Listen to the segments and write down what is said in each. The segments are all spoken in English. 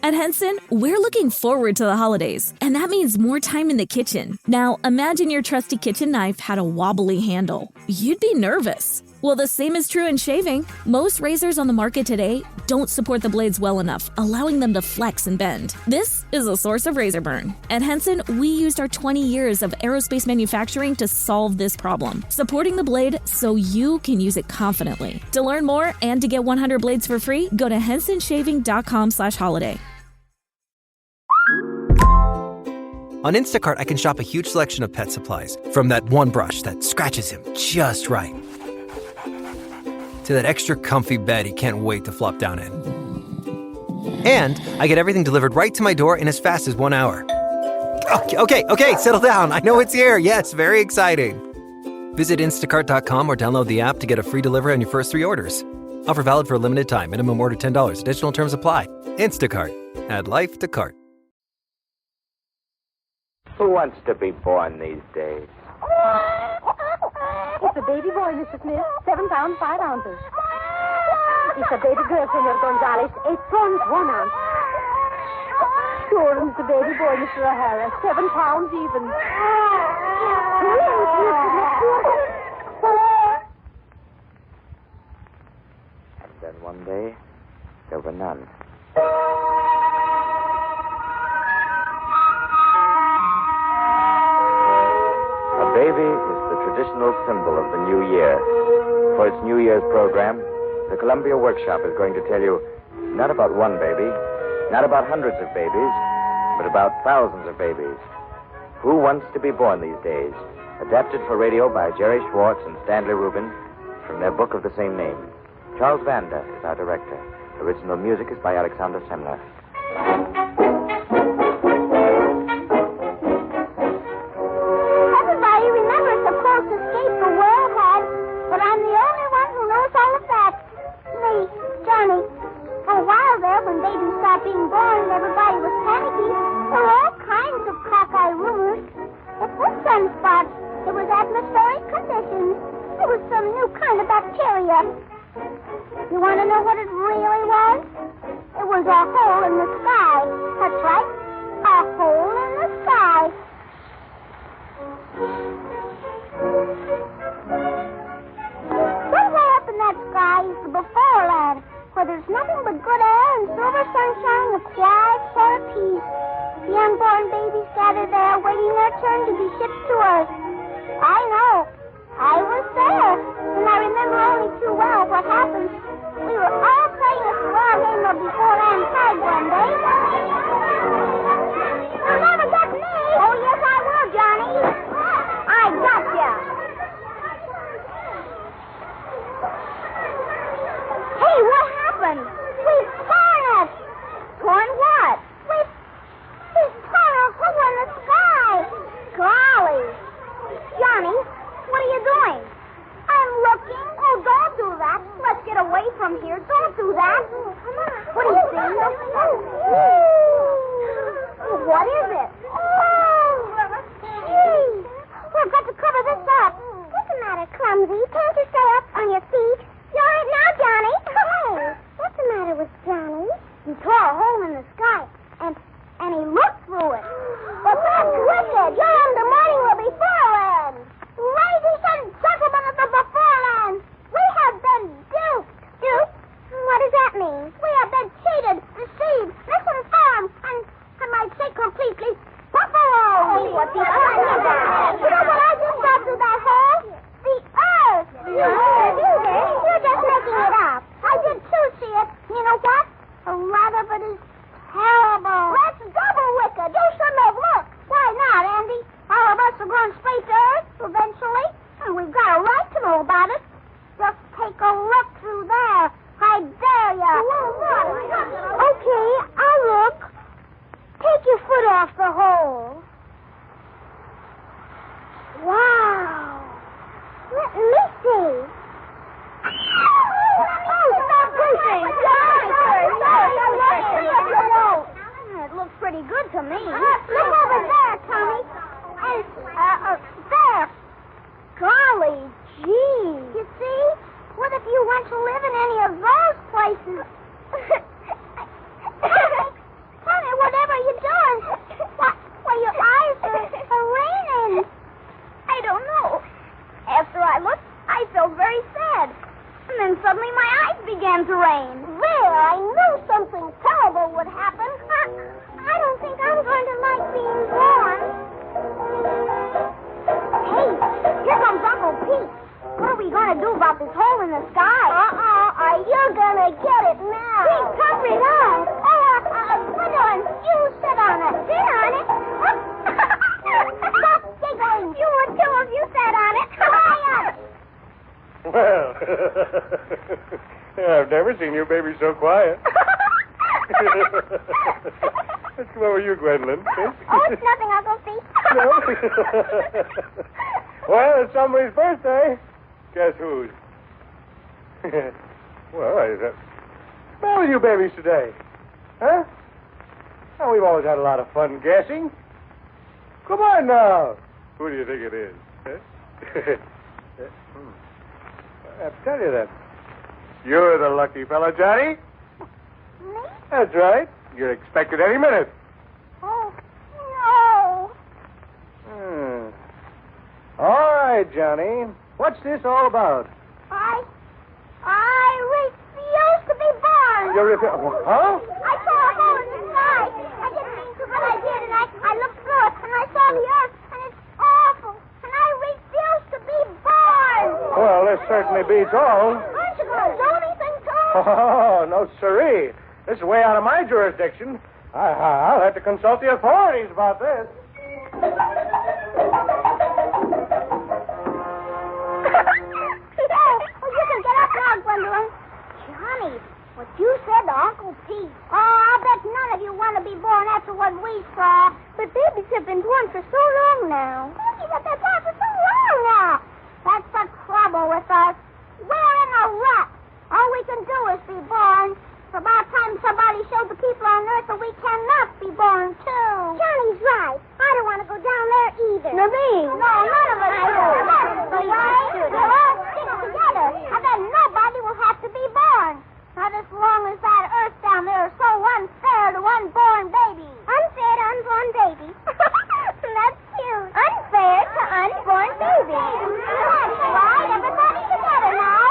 At Henson, we're looking forward to the holidays, and that means more time in the kitchen. Now, imagine your trusty kitchen knife had a wobbly handle. You'd be nervous. Well, the same is true in shaving. Most razors on the market today don't support the blades well enough, allowing them to flex and bend. This is a source of razor burn. At Henson, we used our 20 years of aerospace manufacturing to solve this problem, supporting the blade so you can use it confidently. To learn more and to get 100 blades for free, go to hensonshaving.com/holiday. On Instacart, I can shop a huge selection of pet supplies, from that one brush that scratches him just right, to that extra comfy bed he can't wait to flop down in. And I get everything delivered right to my door in as fast as 1 hour. Okay, settle down. I know it's here. Yes, very exciting. Visit instacart.com or download the app to get a free delivery on your first 3 orders. Offer valid for a limited time. Minimum order $10. Additional terms apply. Instacart. Add life to cart. Who wants to be born these days? It's a baby boy, Mr. Smith. 7 pounds, 5 ounces. It's a baby girl, Senor Gonzalez. 8 pounds, 1 ounce. Sure, it's a baby boy, Mr. O'Hara. 7 pounds even. And then one day, there were none. A baby is the traditional symbol of the new year. For its New Year's program, the Columbia Workshop is going to tell you not about one baby, not about hundreds of babies, but about thousands of babies. Who Wants to Be Born These Days? Adapted for radio by Jerry Schwartz and Stanley Rubin from their book of the same name. Charles Vanda is our director. Original music is by Alexander Semler. Everybody remembers the close escape the world had, but I'm the only one who knows all the facts. Me, Johnny. For a while there, when babies stopped being born and everybody was panicky, there were all kinds of cockeye rumors. It was sunspots. It was atmospheric conditions. It was some new kind of bacteria. You want to know what it really was? It was a hole in the sky. That's right. A hole in the sky. Somewhere up in that sky is the before land, where there's nothing but good air and silver sunshine, a quiet sort of peace. The unborn babies gather there, waiting their turn to be shipped to Earth. I know. I was there, and I remember only too well what happened. We were all playing a small game of beforehand tag one day. You'll never get me. Oh, yes, I will, Johnny. I got ya. Hey, what happened? We've torn it. Torn what? We've torn a hole in the sky. Golly. Johnny, what are you doing? I'm looking. Oh, don't do that. Let's get away from here. Don't do that. Come on. What do you see? What is it? Oh, gee. We've got to cover this up. What's the matter, Clumsy? Can't you stay up on your feet? You're right now, Johnny. Hey, what's the matter with Johnny? He tore a hole in the sky, and he looked through it. But that's wicked. You're in the morning of the beforeland. Ladies and gentlemen of the beforeland, we have been duped. Duped? What does that mean? We have been cheated, deceived, misinformed, and I might say completely buffaloed. Oh, what the earth? You know what I just got through that hole? The earth. You're just making it up. I did too see it. You know what? A lot of it is terrible. That's double wicked. You shouldn't have looked. Why not, Andy? All of us are going straight to Earth eventually, and we've got a right to know about it. Just take a look through there. I dare ya. Okay, I'll look. Take your foot off the hole. Wow. Let me see. Stop pushing. It looks pretty good to me. Look over there, Tommy. And, there. Golly gee. You see? What if you went to live in any of those places? I've never seen you baby so quiet. What's come over you, Gwendolyn? Oh, it's nothing, Uncle Pete. No? Well, it's somebody's birthday. Guess whose? Well, what's wrong with you babies today? Huh? Oh, we've always had a lot of fun guessing. Come on now. Who do you think it is? Huh? I have to tell you that. You're the lucky fella, Johnny. Me? That's right. You're expected any minute. Oh, no. All right, Johnny. What's this all about? I refuse to be born. Huh? I saw a hole in the sky. I didn't mean to, but I did, and I looked through it, and I saw the earth, and it's awful, and I refuse to be born. Well, this certainly beats all. Aren't you going to do anything to him? Oh, no siree. This is way out of my jurisdiction. I'll have to consult the authorities about this. You can get up now, Gwendolyn. Johnny, what you said to Uncle Pete. Oh, I'll bet none of you want to be born after what we saw. But babies have been born for so long now. Babies have been born for so long now. That's the trouble with us. We're in a rut. All we can do is be born. It's about time somebody showed the people on Earth that we cannot be born, too. Johnny's right. I don't want to go down there either. No, me. No, none of us do. That's the way. We'll all stick together, and then nobody will have to be born. Not as long as that Earth down there is so unfair to unborn babies. Unfair to unborn babies? That's cute. Unfair to unborn babies. That's right. Everybody together now.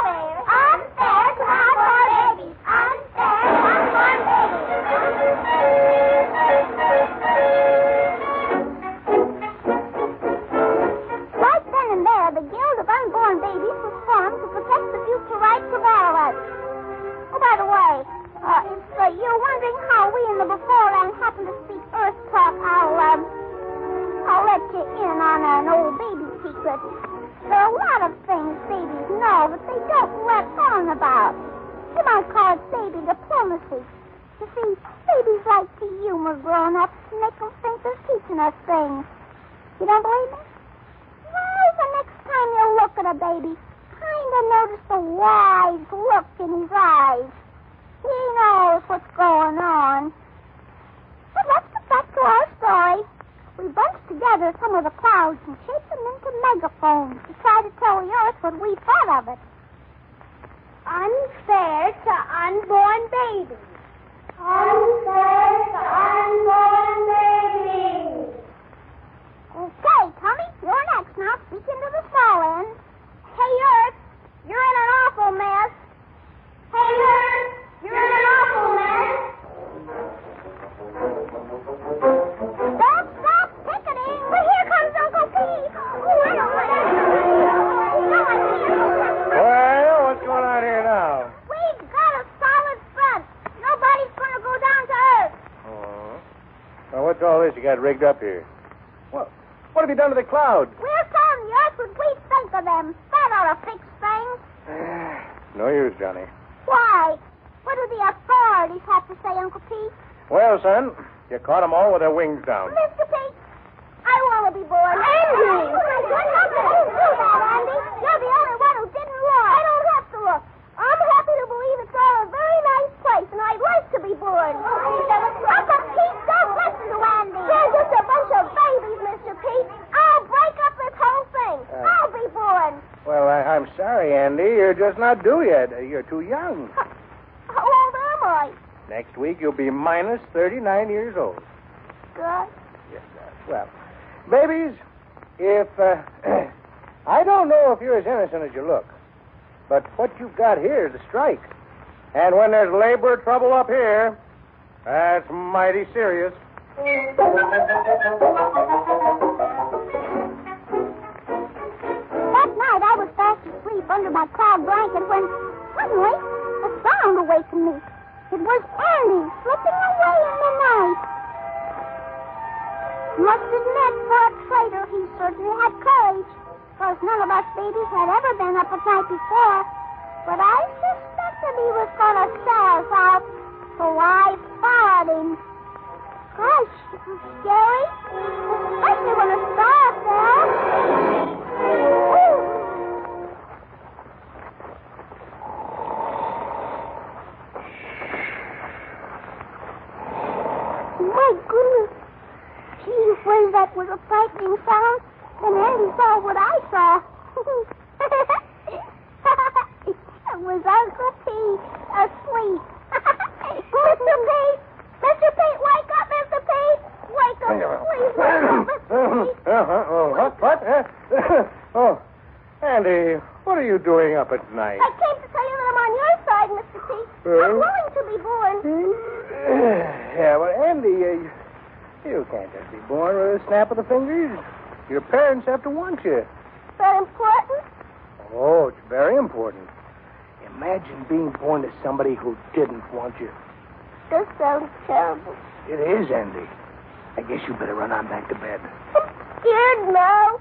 Unfair to unborn babies. Unfair to unborn babies. Right then and there, the Guild of Unborn Babies was formed to protect the future rights of all of us. Oh, by the way, if you're wondering how we in the beforeland happen to speak Earth talk, I'll let you in on an old baby secret. There are a lot of things babies know, but they don't let on about. You might call it baby diplomacy. You see, babies like to humor grown-ups and make them think they're teaching us things. You don't believe me? Well, the next time you look at a baby, kind of notice the wise look in his eyes. He knows what's going on. But let's get back to our story. We bunched together some of the clouds and shaped them into megaphones to try to tell the Earth what we thought of it. Unfair to unborn babies. Unfair to unborn babies. Okay, Tommy, you're next now. Speak into the small end. Hey, Earth, you're in an awful mess. Hey, Earth, you're in an awful mess. Stop picketing. Well, here comes Uncle Pete. Oh, I don't want to. Well, what's going on here now? We've got a solid front. Nobody's going to go down to Earth. Oh. Well, what's all this you got rigged up here? What have you done to the clouds? We're telling the Earth what we think of them. That ought to fix things. No use, Johnny. Why? What do the authorities have to say, Uncle Pete? Well, son, you caught them all with their wings down. Mr. Pete, I want to be born. Andy! How can you do that, Andy? You're the only one who didn't look. I don't have to look. I'm happy to believe it's all a very nice place, and I'd like to be born. Uncle Pete, don't listen to Andy. They're just a bunch of babies, Mr. Pete. I'll break up this whole thing. I'll be born. Well, I'm sorry, Andy. You're just not due yet. You're too young. How old am I? Next week, you'll be minus 39 years old. Good. Yes, sir. Well, babies, if... I don't know if you're as innocent as you look, but what you've got here is a strike. And when there's labor trouble up here, that's mighty serious. That night, I was fast asleep under my cloud blanket when suddenly a sound awakened me. It was Andy slipping away in the night. Must admit, for a traitor, he certainly had courage, because none of us babies had ever been up at night before. But I suspect said he was going to sell us out, so I followed him. Gosh, it was scary. Especially when it started there. My goodness. Gee whiz, that was a frightening sound. And Andy saw what I saw. It was Uncle Pete asleep. Mr. Pete! Mr. Pete, wake up, Mr. Pete! Wake up, please, wake up, Mr. Pete! Oh, Andy, what are you doing up at night? I came to tell you that I'm on your side, Mr. Pete. I'm willing to be born. Yeah, well, Andy, you can't just be born with a snap of the fingers. Your parents have to want you. Is that important? Oh, it's very important. Imagine being born to somebody who didn't want you. This sounds terrible. It is, Andy. I guess you better run on back to bed. I'm scared now.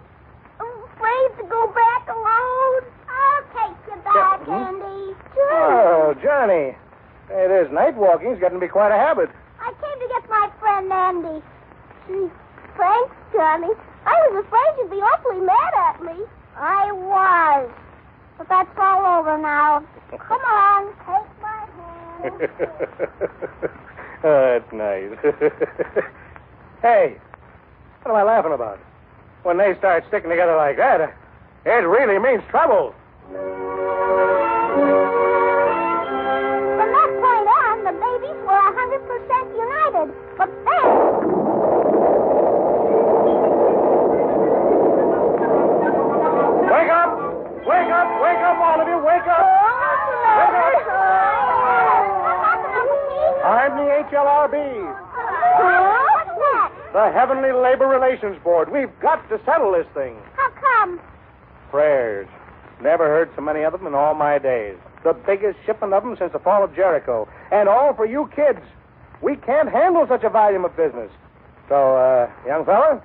I'm afraid to go back alone. I'll take you back, Andy. Oh, Johnny. Hey, this night walking's getting to be quite a habit. I came to get my friend Andy. Gee, thanks, Johnny. I was afraid you'd be awfully mad at me. I was. But that's all over now. Come on, take my hand. Oh, that's nice. Hey, what am I laughing about? When they start sticking together like that, it really means trouble. From that point on, the babies were 100% united. But then... Wake up! Wake up! Wake up, all of you! Wake up! Wake up! I'm the HLRB, What's that? the Heavenly Labor Relations Board. We've got to settle this thing. How come? Prayers. Never heard so many of them in all my days. The biggest shipment of them since the fall of Jericho. And all for you kids. We can't handle such a volume of business. So, young fella,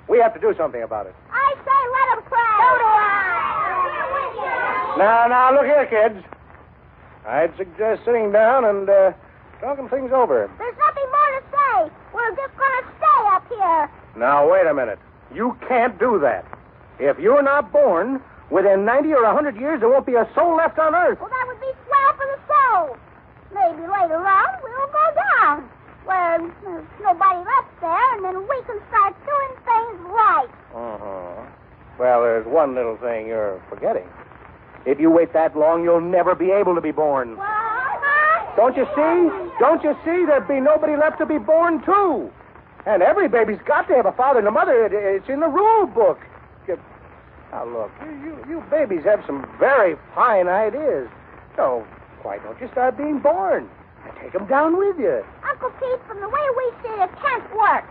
we have to do something about it. I say let them pray. So do I. Now, look here, kids. I'd suggest sitting down and talking things over. There's nothing more to say. We're just going to stay up here. Now, wait a minute. You can't do that. If you're not born, within 90 or 100 years, there won't be a soul left on Earth. Well, that would be swell for the soul. Maybe later on we'll go down where there's nobody left there, and then we can start doing things right. Uh-huh. Well, there's one little thing you're forgetting. If you wait that long, you'll never be able to be born. What? Don't you see? Don't you see? There'd be nobody left to be born, too. And every baby's got to have a father and a mother. It's in the rule book. Now, look, you babies have some very fine ideas. So why don't you start being born and take them down with you? Uncle Pete, from the way we see it, can't work.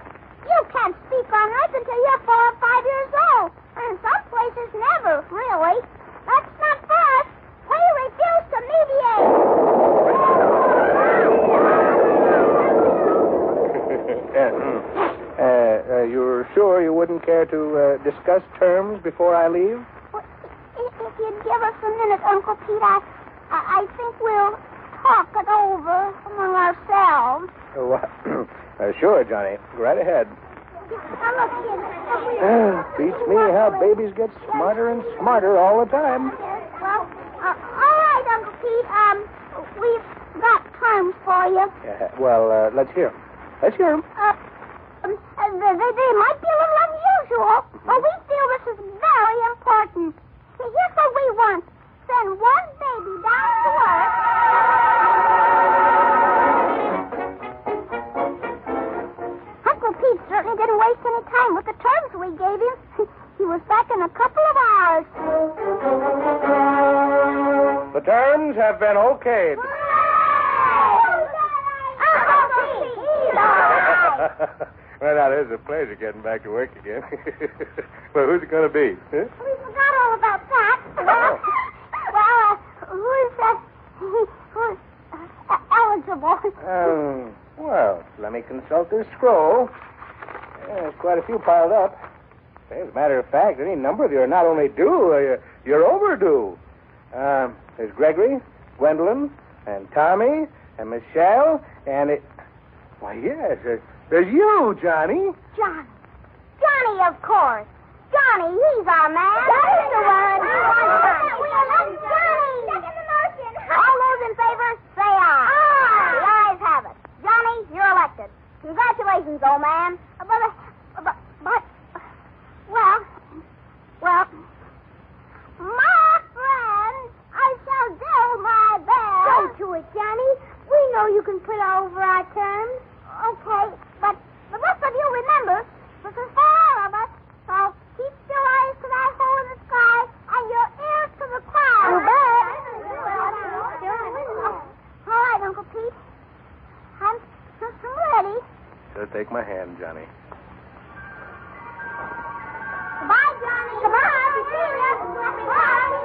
You can't speak on Earth until you're 4 or 5 years old. And in some places, never, really. That's not for us. We refuse to mediate. You're sure you wouldn't care to discuss terms before I leave? Well, if you'd give us a minute, Uncle Pete, I think we'll talk it over among ourselves. Sure, Johnny. Go right ahead. Now, look, kid. Beats me how babies get smarter and smarter all the time. Well, all right, Uncle Pete. We've got terms for you. Well, let's hear 'em. Let's hear 'em. They might be a little unusual, but we feel this is very important. Here's what we want. Send one baby down to Earth. Uncle Pete certainly didn't waste any time with the terms we gave him. He was back in a couple of hours. The terms have been okayed. Well, now, it is a pleasure getting back to work again. Well, who's it going to be? Huh? We forgot all about that. Who's eligible? Well, let me consult this scroll. There's quite a few piled up. As a matter of fact, any number of you are not only due, you're overdue. There's Gregory, Gwendolyn and Tommy and Michelle and it... Why, yes, there's you, Johnny. Johnny. Johnny, of course. Johnny, he's our man. Johnny's the one. We love Johnny. Second the motion. All those in favor, say aye. Aye. The ayes have it. Johnny, you're elected. Congratulations, old man. Well, my friend, I shall do my best. Go to it, Johnny. We know you can put over our terms. Okay, but the rest of you remember, this is for all of us, so keep your eyes to that hole in the sky and your ears to the clouds. You bet. All right, Uncle Pete. I'm ready. So take my hand, Johnny. Goodbye, Johnny. Goodbye. See you. Goodbye.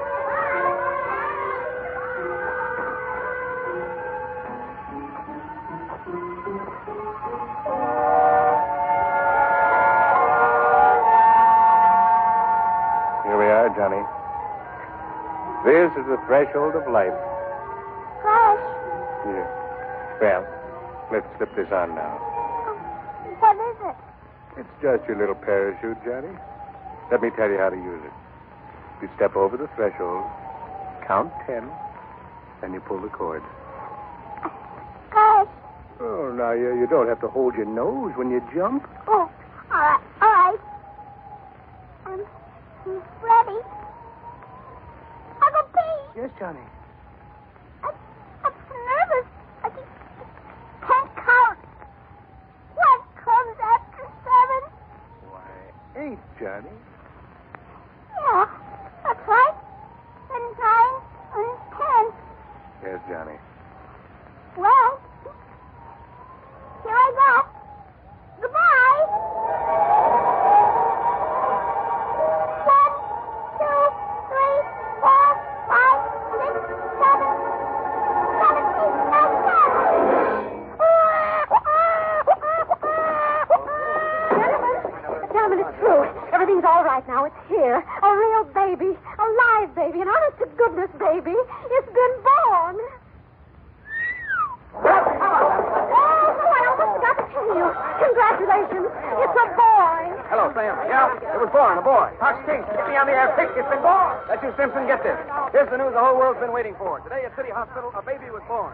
Here we are, Johnny. This is the threshold of life. Hush. Here. Well, let's slip this on now. What is it? It's just your little parachute, Johnny. Let me tell you how to use it. You step over the threshold, count 10, and you pull the cord. Hush. Oh, now, you don't have to hold your nose when you jump. Oh, all right. I'm ready. Uncle Pete. Yes, Johnny. I'm nervous. I just can't count. What comes after 7? Why, 8, Johnny. Yeah, that's right. And 9 and 10. Yes, Johnny. Well, here I go. Goodbye. 1, 2, 3, 4, 5, 6, 7, 8, 9, 10. Gentlemen, it's true. Everything's all right now. It's here. A real baby. A live baby. An honest-to-goodness baby. It's been born. Oh, I almost forgot to tell you. Congratulations. It's a boy. Hello, Sam. Yeah, it was born, a boy. Fox King, get me on the air quick. It's been born. Let you, Simpson, get this. Here's the news the whole world's been waiting for. Today at City Hospital, a baby was born.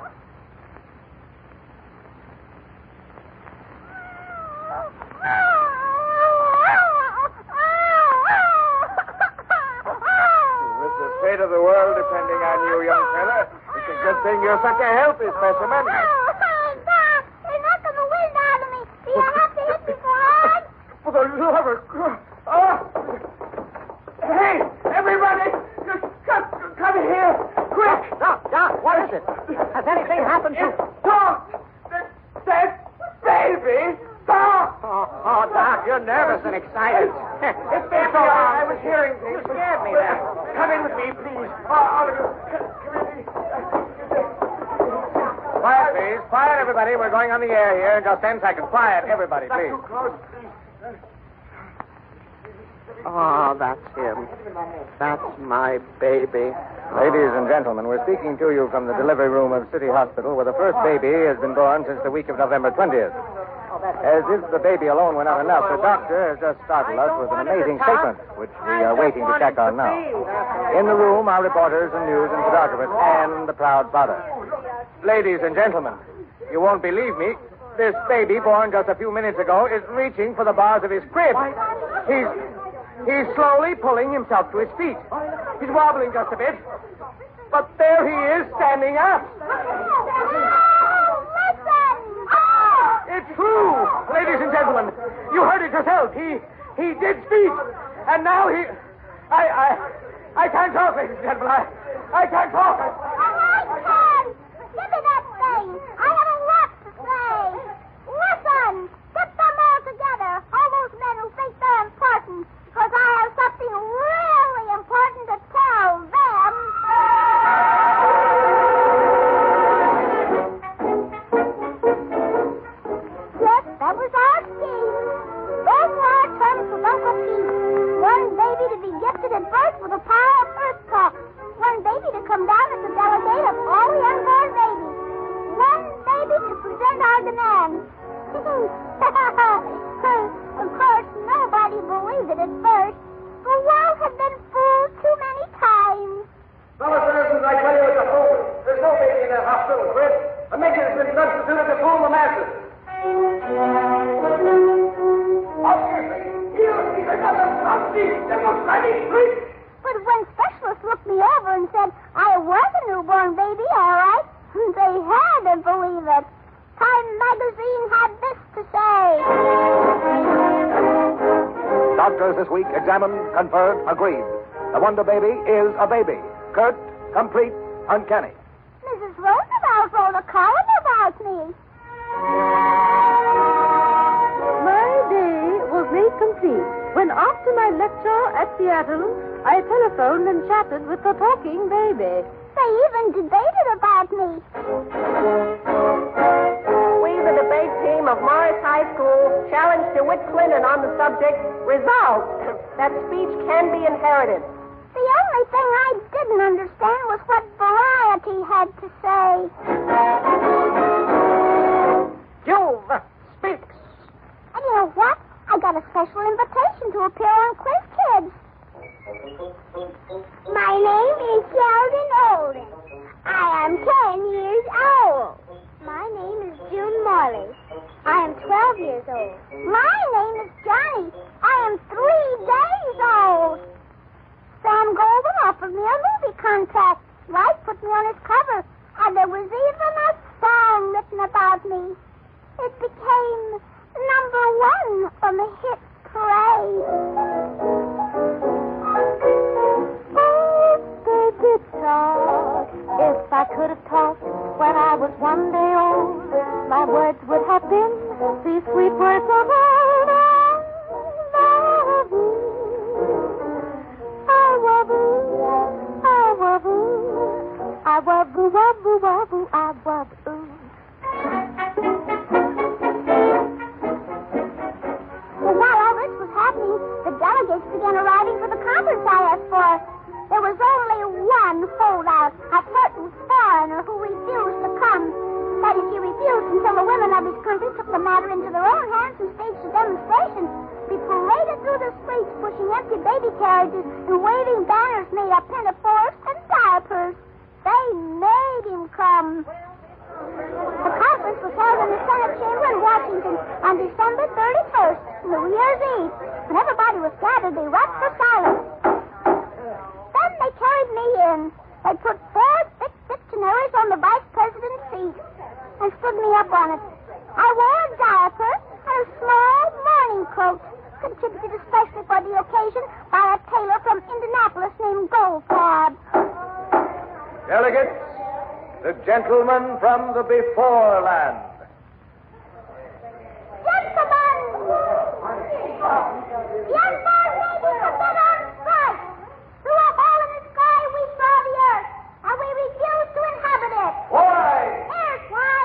With the fate of the world depending on you, young fella, it's a good thing you're such a healthy specimen. Stop! You're knocking the wind out of me. Do you have to hit me so hard? For the love of God. Oh! Hey, everybody! Come here! Quick! Doc, what is it? Has anything happened to... Doc! That baby! Doc! Oh, Doc, you're nervous and excited. It's been so long. I was hearing things. You scared me there. Come in with me, please. All of you. Come in. Quiet, please. Quiet, everybody. We're going on the air here in just 10 seconds. Quiet, everybody, please. Too close, please. Oh, that's him. That's my baby. Ladies and gentlemen, we're speaking to you from the delivery room of City Hospital, where the first baby has been born since the week of November 20th. As if the baby alone were not enough, the doctor has just startled us with an amazing statement, which we are waiting to check on now. In the room are reporters and news and photographers and the proud father. Ladies and gentlemen, you won't believe me. This baby, born just a few minutes ago, is reaching for the bars of his crib. He's slowly pulling himself to his feet. He's wobbling just a bit. But there he is, standing up. It's true, ladies and gentlemen. You heard it yourself. He did speak. And now he... I can't talk, ladies and gentlemen. I can't talk. I can. Give me that thing. I have a lot to say. Listen. Get them all together. All those men who think they're important. Because I have something really important to tell them. Yes, that was our scheme. Those were our terms with Uncle Pete. One baby to be gifted at birth with the power of Earth Talk. One baby to come down as a delegate of all the man. Of course, nobody believed it at first. For Walt had been fooled too many times. Fellow citizens, I tell you it's a fool. There's no baby in that hospital, Fred. A midget has been substituted to fool the masses. Obviously, he's another Nazi demonstrating street. But when specialists looked me over and said I was a newborn baby, all right, they had to believe it. Time magazine had this to say. Doctors this week examined, conferred, agreed. The Wonder Baby is a baby. Curt, complete, uncanny. Mrs. Roosevelt wrote a column about me. My day was made complete when, after my lecture at Seattle, I telephoned and chatted with the talking baby. They even debated about me. We, the debate team of Morris High School, challenged DeWitt Clinton on the subject, resolved that speech can be inherited. The only thing I didn't understand was what Variety had to say. Jove speaks. And you know what? I got a special invitation to appear on Quiz Kids. My name is Sheldon Olden. I am 10 years old. My name is June Morley. I am 12 years old. My name is Johnny. I am 3 days old. Sam Golden offered me a movie contract. Life put me on his cover, and there was even a song written about me. It became #1 on the hit parade. Oh, baby, talk. If I could have talked when I was 1 day old, my words would have been these sweet words of old. I love you. I love you. I love you. I love you. Love you. I love you. Well, while all this was happening, the delegates began arriving for the conference I asked for. There was only one holdout, a certain foreigner who refused to come. That is, he refused until the women of his country took the matter into their own hands and staged a demonstration. We paraded through the streets, pushing empty baby carriages and waving banners made of pinafores and diapers. They made him come. The conference was held in the Senate chamber in Washington on December 31st, New Year's Eve. When everybody was gathered, they rapped for silence. Then they carried me in. They put 4 thick dictionaries on the vice president's seat and stood me up on it. I wore a diaper and a small morning coat, contributed especially for the occasion by a tailor from Indianapolis named Goldfarb. Delegates, the gentleman from the before land. Gentlemen! The unborn babies have been on strike. Through a hole in the sky, we saw the earth, and we refuse to inhabit it. Why? Here's why.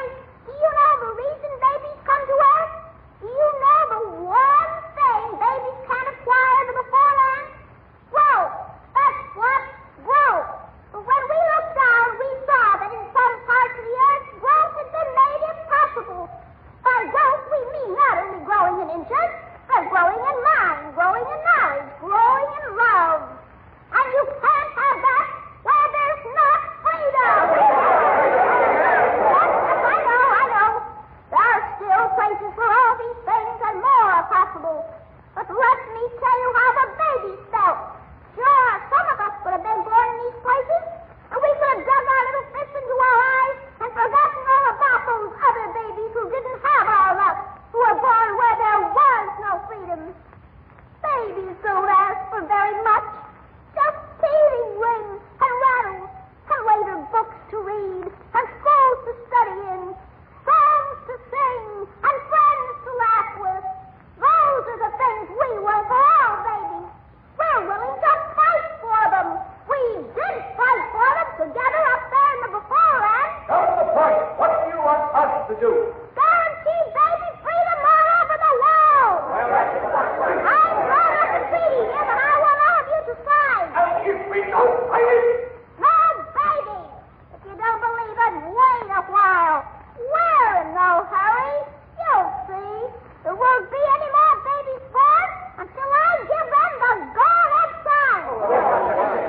Do you know the reason babies come to earth? Do you know the one thing babies can't acquire in the before land? Growth. That's what? Growth. But when we looked down, we saw that in some parts of the earth, growth had been made impossible. By growth, we mean not only growing in inches, but growing in mind, growing in knowledge, growing in love. And you can't have that where there's not freedom. Yes, I know. There are still places where all these things and more are possible. But let me tell you how the babies felt. Sure, some of us would have been born in these places, and we could have dug our little fists into our eyes and forgotten all about those other babies who didn't have our luck, who were born where there was no freedom. Babies don't ask for very much. Just teething rings and rattles, and later books to read, and schools to study in, songs to sing, and friends to laugh with. Those are the things we want for all babies. We're willing to fight for them. We did fight for them together up there in the before land. Come to the point. What do you want us to do? Guarantee baby freedom all over the world. I brought up a treaty here that I want all of won't be any more babies born until I give them the go-ahead sign.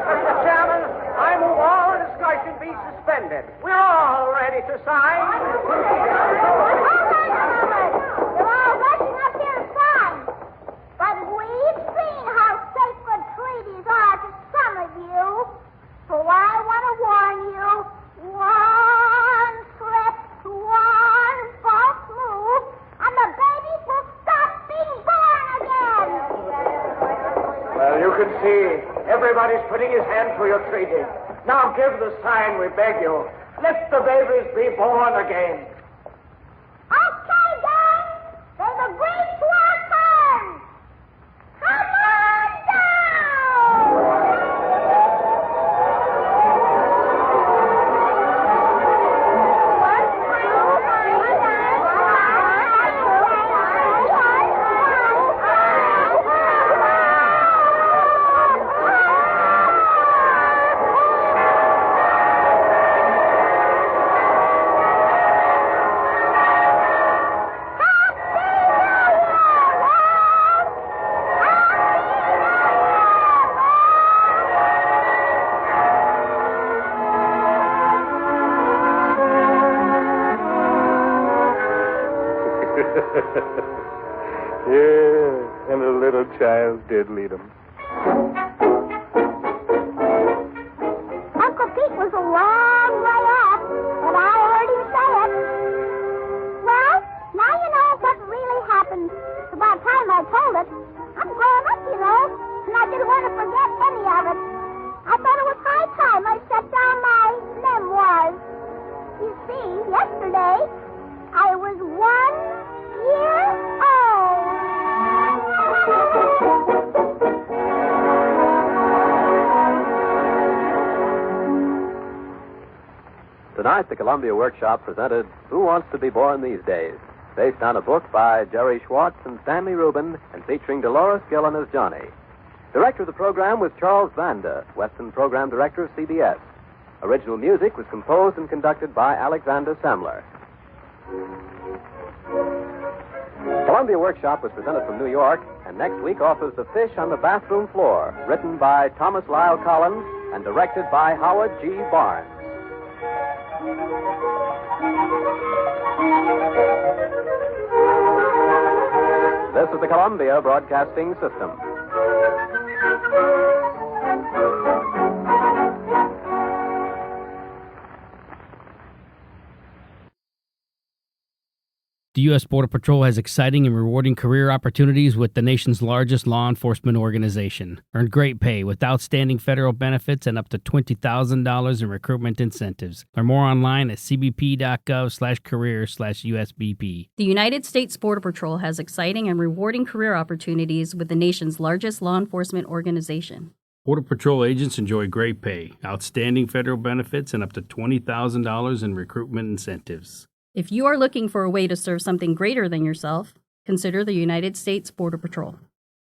Mr. Chairman, I move all discussion be suspended. We're all ready to sign. You're all rushing up here to sign. But we've seen how sacred treaties are to some of you. So I want to warn you, one slip, one false move, and the babies will stop being born again. Well, you can see everybody's putting his hand to your treaty. Now give the sign, we beg you. Let the babies be born again. Okay, gang. They've agreed to our terms. Come on down! Yeah, and a little child did lead him. Uncle Pete was a long way off, but I heard him say it. Well, now you know what really happened. It's about time I told it. I'm grown up, you know, and I didn't want to forget any of it. I thought it was high time I set down my memoirs. You see, yesterday, I was 1 year old. Tonight, the Columbia Workshop presented Who Wants to Be Born These Days, based on a book by Jerry Schwartz and Stanley Rubin and featuring Dolores Gillen as Johnny. Director of the program was Charles Vanda, Western Program Director of CBS. Original music was composed and conducted by Alexander Samler. Columbia Workshop was presented from New York, and next week offers The Fish on the Bathroom Floor, written by Thomas Lyle Collins and directed by Howard G. Barnes. This is the Columbia Broadcasting System. The U.S. Border Patrol has exciting and rewarding career opportunities with the nation's largest law enforcement organization. Earn great pay with outstanding federal benefits and up to $20,000 in recruitment incentives. Learn more online at cbp.gov/career/USBP. The United States Border Patrol has exciting and rewarding career opportunities with the nation's largest law enforcement organization. Border Patrol agents enjoy great pay, outstanding federal benefits, and up to $20,000 in recruitment incentives. If you are looking for a way to serve something greater than yourself, consider the United States Border Patrol.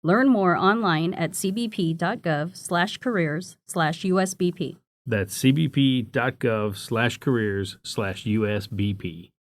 Learn more online at cbp.gov/careers/USBP. That's cbp.gov/careers/USBP.